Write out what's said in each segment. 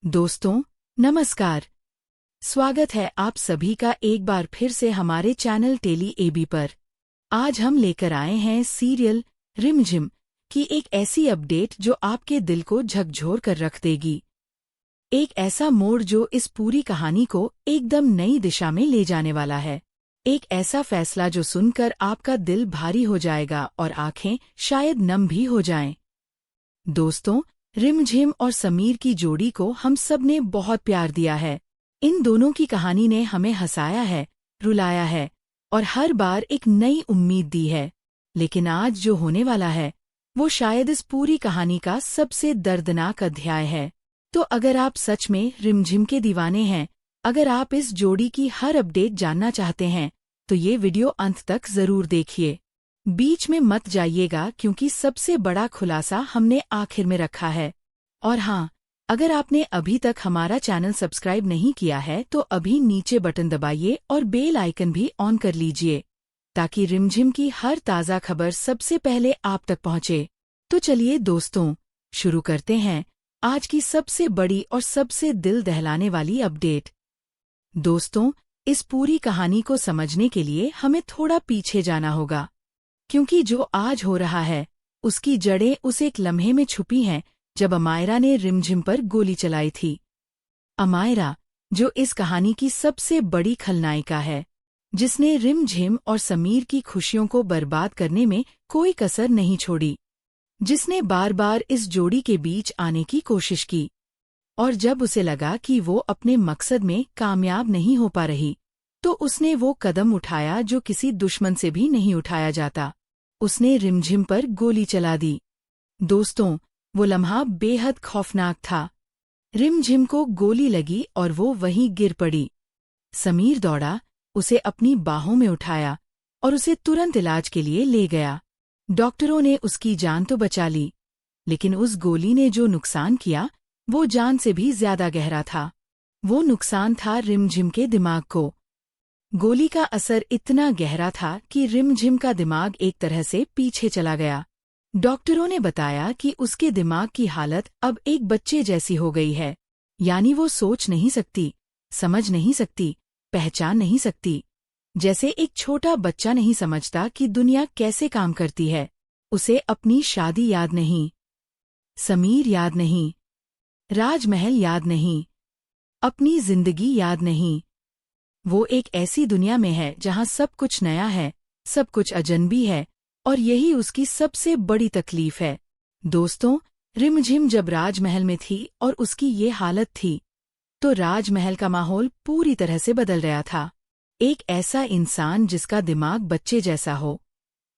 दोस्तों नमस्कार। स्वागत है आप सभी का एक बार फिर से हमारे चैनल टेली एबी पर। आज हम लेकर आए हैं सीरियल रिमझिम की एक ऐसी अपडेट जो आपके दिल को झकझोर कर रख देगी। एक ऐसा मोड़ जो इस पूरी कहानी को एकदम नई दिशा में ले जाने वाला है। एक ऐसा फैसला जो सुनकर आपका दिल भारी हो जाएगा और आंखें शायद नम भी हो जाएं। दोस्तों, रिमझिम और समीर की जोड़ी को हम सब ने बहुत प्यार दिया है। इन दोनों की कहानी ने हमें हंसाया है, रुलाया है और हर बार एक नई उम्मीद दी है। लेकिन आज जो होने वाला है वो शायद इस पूरी कहानी का सबसे दर्दनाक अध्याय है। तो अगर आप सच में रिमझिम के दीवाने हैं, अगर आप इस जोड़ी की हर अपडेट जानना चाहते हैं, तो ये वीडियो अंत तक जरूर देखिए। बीच में मत जाइएगा क्योंकि सबसे बड़ा खुलासा हमने आखिर में रखा है। और हाँ, अगर आपने अभी तक हमारा चैनल सब्सक्राइब नहीं किया है तो अभी नीचे बटन दबाइए और बेल आइकन भी ऑन कर लीजिए ताकि रिमझिम की हर ताज़ा खबर सबसे पहले आप तक पहुंचे। तो चलिए दोस्तों, शुरू करते हैं आज की सबसे बड़ी और सबसे दिल दहलाने वाली अपडेट। दोस्तों, इस पूरी कहानी को समझने के लिए हमें थोड़ा पीछे जाना होगा, क्योंकि जो आज हो रहा है उसकी जड़ें उस एक लम्हे में छुपी हैं जब अमायरा ने रिमझिम पर गोली चलाई थी। अमायरा, जो इस कहानी की सबसे बड़ी खलनायिका है, जिसने रिमझिम और समीर की खुशियों को बर्बाद करने में कोई कसर नहीं छोड़ी, जिसने बार बार इस जोड़ी के बीच आने की कोशिश की, और जब उसे लगा कि वो अपने मकसद में कामयाब नहीं हो पा रही, तो उसने वो कदम उठाया जो किसी दुश्मन से भी नहीं उठाया जाता। उसने रिमझिम पर गोली चला दी। दोस्तों, वो लम्हा बेहद खौफनाक था। रिमझिम को गोली लगी और वो वहीं गिर पड़ी। समीर दौड़ा, उसे अपनी बाहों में उठाया और उसे तुरंत इलाज के लिए ले गया। डॉक्टरों ने उसकी जान तो बचा ली, लेकिन उस गोली ने जो नुकसान किया वो जान से भी ज्यादा गहरा था। वो नुकसान था रिमझिम के दिमाग को। गोली का असर इतना गहरा था कि रिमझिम का दिमाग एक तरह से पीछे चला गया। डॉक्टरों ने बताया कि उसके दिमाग की हालत अब एक बच्चे जैसी हो गई है, यानी वो सोच नहीं सकती, समझ नहीं सकती, पहचान नहीं सकती। जैसे एक छोटा बच्चा नहीं समझता कि दुनिया कैसे काम करती है। उसे अपनी शादी याद नहीं, समीर याद नहीं, राजमहल याद नहीं, अपनी जिंदगी याद नहीं। वो एक ऐसी दुनिया में है जहां सब कुछ नया है, सब कुछ अजनबी है, और यही उसकी सबसे बड़ी तकलीफ है। दोस्तों, रिमझिम जब राजमहल में थी और उसकी ये हालत थी, तो राजमहल का माहौल पूरी तरह से बदल रहा था। एक ऐसा इंसान जिसका दिमाग बच्चे जैसा हो,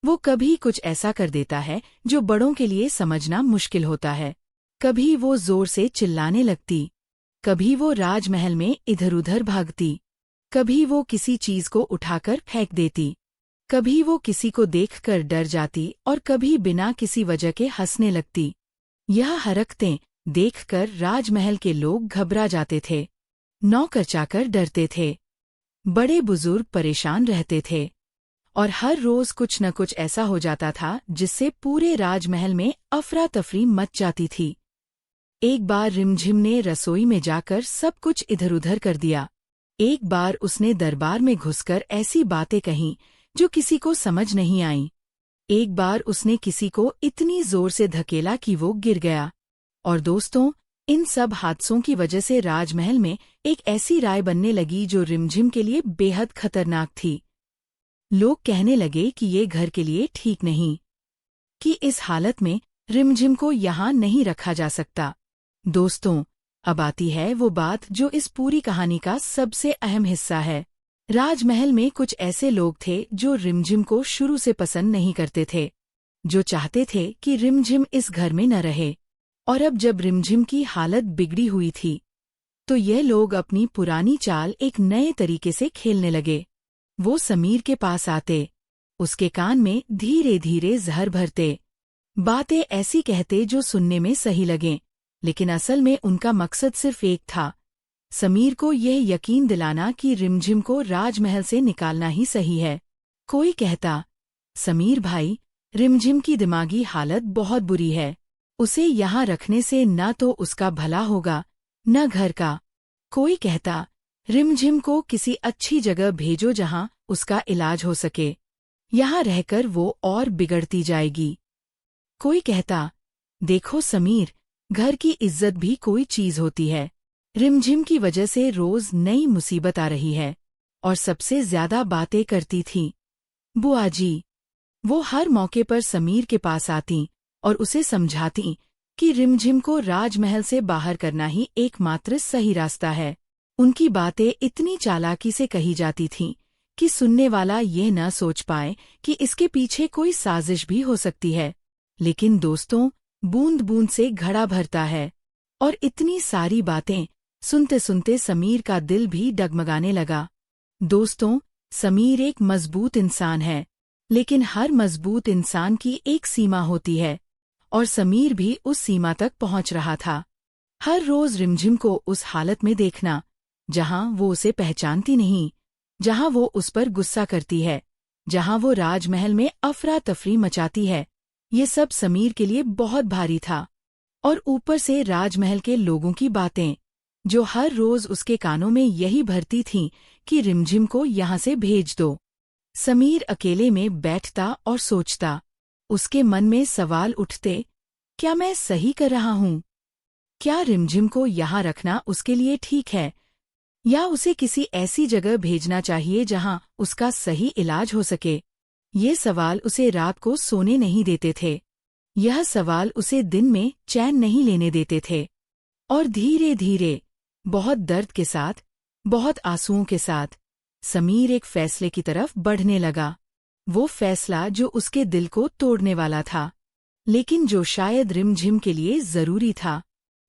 वो कभी कुछ ऐसा कर देता है जो बड़ों के लिए समझना मुश्किल होता है। कभी वो जोर से चिल्लाने लगती, कभी वो राजमहल में इधर उधर भागती, कभी वो किसी चीज को उठाकर फेंक देती, कभी वो किसी को देखकर डर जाती और कभी बिना किसी वजह के हंसने लगती। यह हरकतें देखकर राजमहल के लोग घबरा जाते थे, नौकर चाकर डरते थे, बड़े बुजुर्ग परेशान रहते थे, और हर रोज कुछ न कुछ ऐसा हो जाता था जिससे पूरे राजमहल में अफरा तफरी मच जाती थी। एक बार रिमझिम ने रसोई में जाकर सब कुछ इधर उधर कर दिया। एक बार उसने दरबार में घुसकर ऐसी बातें कहीं जो किसी को समझ नहीं आईं। एक बार उसने किसी को इतनी जोर से धकेला कि वो गिर गया। और दोस्तों, इन सब हादसों की वजह से राजमहल में एक ऐसी राय बनने लगी जो रिमझिम के लिए बेहद खतरनाक थी। लोग कहने लगे कि ये घर के लिए ठीक नहीं, कि इस हालत में रिमझिम को यहाँ नहीं रखा जा सकता। दोस्तों, अब आती है वो बात जो इस पूरी कहानी का सबसे अहम हिस्सा है। राजमहल में कुछ ऐसे लोग थे जो रिमझिम को शुरू से पसंद नहीं करते थे, जो चाहते थे कि रिमझिम इस घर में न रहे। और अब जब रिमझिम की हालत बिगड़ी हुई थी, तो ये लोग अपनी पुरानी चाल एक नए तरीके से खेलने लगे। वो समीर के पास आते, उसके कान में धीरे धीरे जहर भरते, बातें ऐसी कहते जो सुनने में सही लगें, लेकिन असल में उनका मकसद सिर्फ एक था, समीर को यह यकीन दिलाना कि रिमझिम को राजमहल से निकालना ही सही है। कोई कहता, समीर भाई, रिमझिम की दिमागी हालत बहुत बुरी है, उसे यहाँ रखने से न तो उसका भला होगा न घर का। कोई कहता, रिमझिम को किसी अच्छी जगह भेजो जहां उसका इलाज हो सके, यहाँ रहकर वो और बिगड़ती जाएगी। कोई कहता, देखो समीर, घर की इज्जत भी कोई चीज होती है। रिमझिम की वजह से रोज नई मुसीबत आ रही है। और सबसे ज्यादा बातें करती थी बुआ जी। वो हर मौके पर समीर के पास आती और उसे समझाती कि रिमझिम को राजमहल से बाहर करना ही एकमात्र सही रास्ता है। उनकी बातें इतनी चालाकी से कही जाती थीं कि सुनने वाला यह न सोच पाए कि इसके पीछे कोई साजिश भी हो सकती है। लेकिन दोस्तों, बूंद बूंद से घड़ा भरता है। और इतनी सारी बातें सुनते सुनते समीर का दिल भी डगमगाने लगा। दोस्तों, समीर एक मजबूत इंसान है, लेकिन हर मजबूत इंसान की एक सीमा होती है, और समीर भी उस सीमा तक पहुंच रहा था। हर रोज रिमझिम को उस हालत में देखना, जहां वो उसे पहचानती नहीं, जहां वो उस पर गुस्सा करती है, जहां वो राजमहल में अफरा तफरी मचाती है, ये सब समीर के लिए बहुत भारी था। और ऊपर से राजमहल के लोगों की बातें, जो हर रोज उसके कानों में यही भरती थीं कि रिमझिम को यहाँ से भेज दो। समीर अकेले में बैठता और सोचता। उसके मन में सवाल उठते, क्या मैं सही कर रहा हूँ? क्या रिमझिम को यहाँ रखना उसके लिए ठीक है, या उसे किसी ऐसी जगह भेजना चाहिए जहां उसका सही इलाज हो सके? ये सवाल उसे रात को सोने नहीं देते थे। यह सवाल उसे दिन में चैन नहीं लेने देते थे। और धीरे धीरे, बहुत दर्द के साथ, बहुत आंसुओं के साथ, समीर एक फैसले की तरफ बढ़ने लगा। वो फैसला जो उसके दिल को तोड़ने वाला था, लेकिन जो शायद रिमझिम के लिए जरूरी था।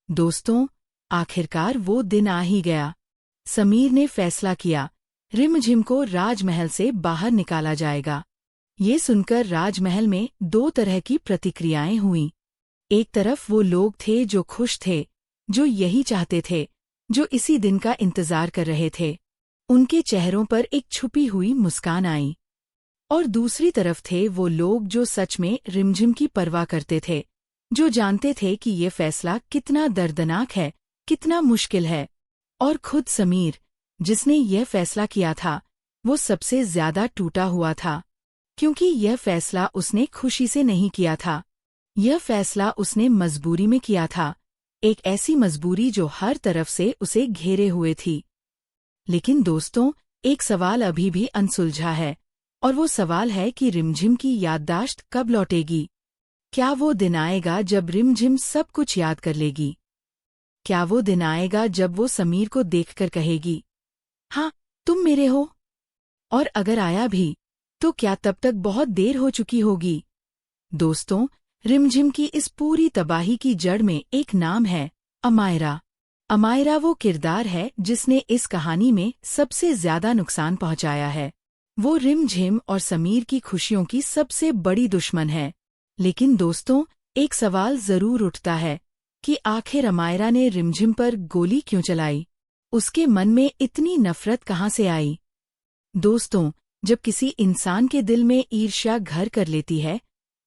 दोस्तों, आखिरकार वो दिन आ ही गया। समीर ने फैसला किया, रिमझिम को राजमहल से बाहर निकाला जाएगा। ये सुनकर राजमहल में दो तरह की प्रतिक्रियाएं हुईं। एक तरफ वो लोग थे जो खुश थे, जो यही चाहते थे, जो इसी दिन का इंतजार कर रहे थे। उनके चेहरों पर एक छुपी हुई मुस्कान आई। और दूसरी तरफ थे वो लोग जो सच में रिमझिम की परवाह करते थे, जो जानते थे कि ये फैसला कितना दर्दनाक है, कितना मुश्किल है। और खुद समीर, जिसने यह फैसला किया था, वो सबसे ज्यादा टूटा हुआ था, क्योंकि यह फैसला उसने खुशी से नहीं किया था। यह फैसला उसने मजबूरी में किया था, एक ऐसी मजबूरी जो हर तरफ से उसे घेरे हुए थी। लेकिन दोस्तों, एक सवाल अभी भी अनसुलझा है, और वो सवाल है कि रिमझिम की याददाश्त कब लौटेगी? क्या वो दिन आएगा जब रिमझिम सब कुछ याद कर लेगी? क्या वो दिन आएगा जब वो समीर को देखकर कहेगी, हाँ, तुम मेरे हो? और अगर आया भी, तो क्या तब तक बहुत देर हो चुकी होगी? दोस्तों, रिमझिम की इस पूरी तबाही की जड़ में एक नाम है, अमायरा। अमायरा वो किरदार है जिसने इस कहानी में सबसे ज्यादा नुकसान पहुंचाया है। वो रिमझिम और समीर की खुशियों की सबसे बड़ी दुश्मन है। लेकिन दोस्तों, एक सवाल जरूर उठता है कि आखिर अमायरा ने रिमझिम पर गोली क्यों चलाई? उसके मन में इतनी नफरत कहाँ से आई? दोस्तों, जब किसी इंसान के दिल में ईर्ष्या घर कर लेती है,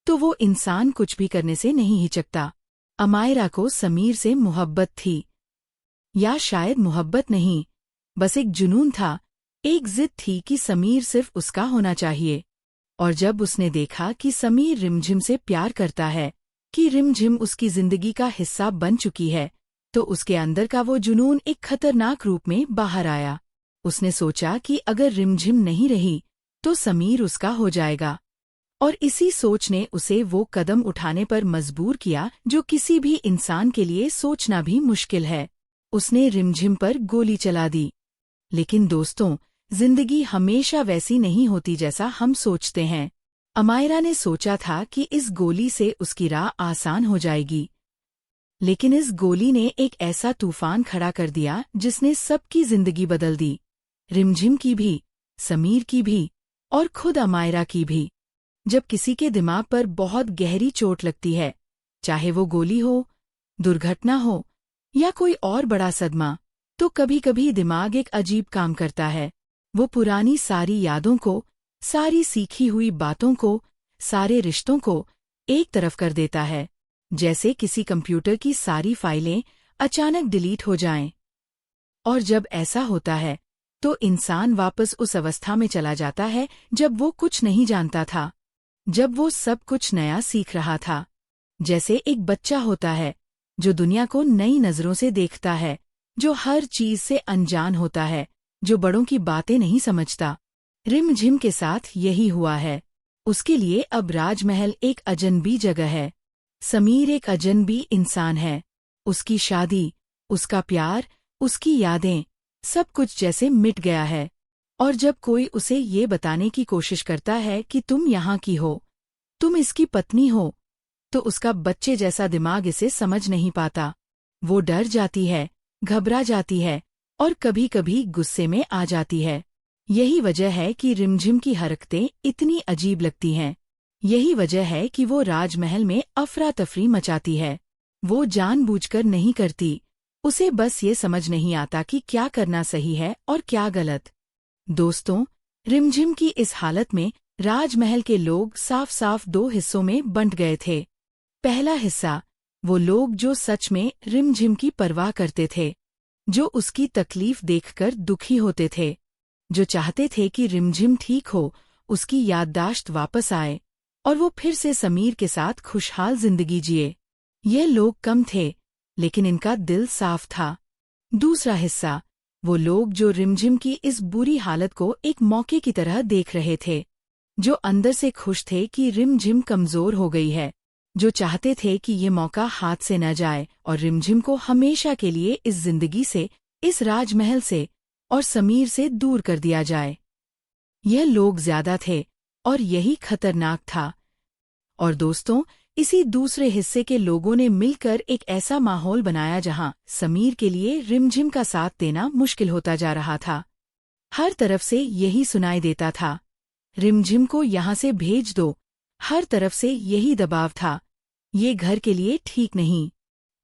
तो वो इंसान कुछ भी करने से नहीं हिचकता। अमायरा को समीर से मोहब्बत थी, या शायद मोहब्बत नहीं, बस एक जुनून था, एक जिद थी कि समीर सिर्फ उसका होना चाहिए। और जब उसने देखा कि समीर रिमझिम से प्यार करता है, कि रिमझिम उसकी जिंदगी का हिस्सा बन चुकी है, तो उसके अंदर का वो जुनून एक खतरनाक रूप में बाहर आया। उसने सोचा कि अगर रिमझिम नहीं रही, तो समीर उसका हो जाएगा। और इसी सोच ने उसे वो कदम उठाने पर मजबूर किया जो किसी भी इंसान के लिए सोचना भी मुश्किल है। उसने रिमझिम पर गोली चला दी। लेकिन दोस्तों, जिंदगी हमेशा वैसी नहीं होती जैसा हम सोचते हैं। अमायरा ने सोचा था कि इस गोली से उसकी राह आसान हो जाएगी, लेकिन इस गोली ने एक ऐसा तूफान खड़ा कर दिया जिसने सबकी जिंदगी बदल दी, रिमझिम की भी, समीर की भी, और खुद अमायरा की भी। जब किसी के दिमाग पर बहुत गहरी चोट लगती है, चाहे वो गोली हो, दुर्घटना हो, या कोई और बड़ा सदमा, तो कभी कभी दिमाग एक अजीब काम करता है। वो पुरानी सारी यादों को, सारी सीखी हुई बातों को, सारे रिश्तों को एक तरफ कर देता है। जैसे किसी कंप्यूटर की सारी फाइलें अचानक डिलीट हो जाएं। और जब ऐसा होता है तो इंसान वापस उस अवस्था में चला जाता है जब वो कुछ नहीं जानता था, जब वो सब कुछ नया सीख रहा था। जैसे एक बच्चा होता है जो दुनिया को नई नजरों से देखता है, जो हर चीज से अनजान होता है, जो बड़ों की बातें नहीं समझता। रिमझिम के साथ यही हुआ है। उसके लिए अब राजमहल एक अजनबी जगह है। समीर एक अजनबी इंसान है। उसकी शादी, उसका प्यार, उसकी यादें, सब कुछ जैसे मिट गया है। और जब कोई उसे ये बताने की कोशिश करता है कि तुम यहाँ की हो, तुम इसकी पत्नी हो, तो उसका बच्चे जैसा दिमाग इसे समझ नहीं पाता। वो डर जाती है, घबरा जाती है और कभी-कभी गुस्से में आ जाती है। यही वजह है कि रिमझिम की हरकतें इतनी अजीब लगती हैं। यही वजह है कि वो राजमहल में अफरा तफरी मचाती है। वो जानबूझकर नहीं करती, उसे बस ये समझ नहीं आता कि क्या करना सही है और क्या गलत। दोस्तों, रिमझिम की इस हालत में राजमहल के लोग साफ साफ दो हिस्सों में बंट गए थे। पहला हिस्सा, वो लोग जो सच में रिमझिम की परवाह करते थे, जो उसकी तकलीफ देखकर दुखी होते थे, जो चाहते थे कि रिमझिम ठीक हो, उसकी याददाश्त वापस आए और वो फिर से समीर के साथ खुशहाल जिंदगी जिए। ये लोग कम थे, लेकिन इनका दिल साफ था। दूसरा हिस्सा, वो लोग जो रिमझिम की इस बुरी हालत को एक मौके की तरह देख रहे थे, जो अंदर से खुश थे कि रिमझिम कमजोर हो गई है, जो चाहते थे कि ये मौका हाथ से न जाए और रिमझिम को हमेशा के लिए इस जिंदगी से, इस राजमहल से और समीर से दूर कर दिया जाए। यह लोग ज्यादा थे और यही खतरनाक था। और दोस्तों, इसी दूसरे हिस्से के लोगों ने मिलकर एक ऐसा माहौल बनाया जहां समीर के लिए रिमझिम का साथ देना मुश्किल होता जा रहा था। हर तरफ से यही सुनाई देता था, रिमझिम को यहाँ से भेज दो। हर तरफ से यही दबाव था, ये घर के लिए ठीक नहीं।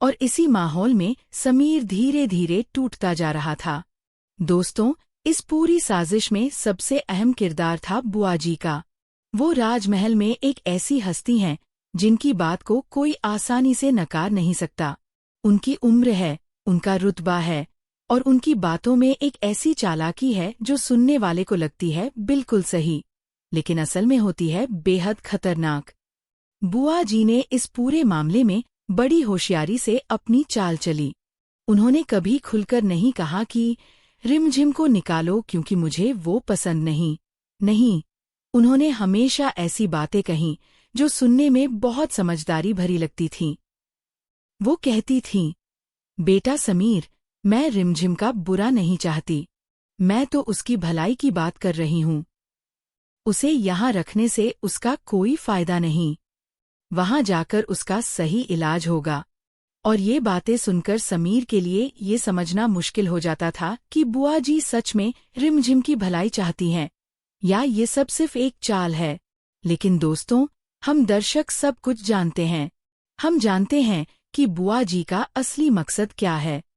और इसी माहौल में समीर धीरे धीरे टूटता जा रहा था। दोस्तों, इस पूरी साजिश में सबसे अहम किरदार था बुआ जी का। वो राजमहल में एक ऐसी हस्ती हैं जिनकी बात को कोई आसानी से नकार नहीं सकता। उनकी उम्र है, उनका रुतबा है और उनकी बातों में एक ऐसी चालाकी है जो सुनने वाले को लगती है बिल्कुल सही, लेकिन असल में होती है बेहद खतरनाक। बुआ जी ने इस पूरे मामले में बड़ी होशियारी से अपनी चाल चली। उन्होंने कभी खुलकर नहीं कहा कि रिमझिम को निकालो क्योंकि मुझे वो पसंद नहीं। नहीं, उन्होंने हमेशा ऐसी बातें कहीं जो सुनने में बहुत समझदारी भरी लगती थीं। वो कहती थीं, बेटा समीर, मैं रिमझिम का बुरा नहीं चाहती, मैं तो उसकी भलाई की बात कर रही हूँ। उसे यहाँ रखने से उसका कोई फायदा नहीं, वहाँ जाकर उसका सही इलाज होगा। और ये बातें सुनकर समीर के लिए ये समझना मुश्किल हो जाता था कि बुआ जी सच में रिमझिम की भलाई चाहती हैं या ये सब सिर्फ एक चाल है। लेकिन दोस्तों, हम दर्शक सब कुछ जानते हैं। हम जानते हैं कि बुआ जी का असली मकसद क्या है।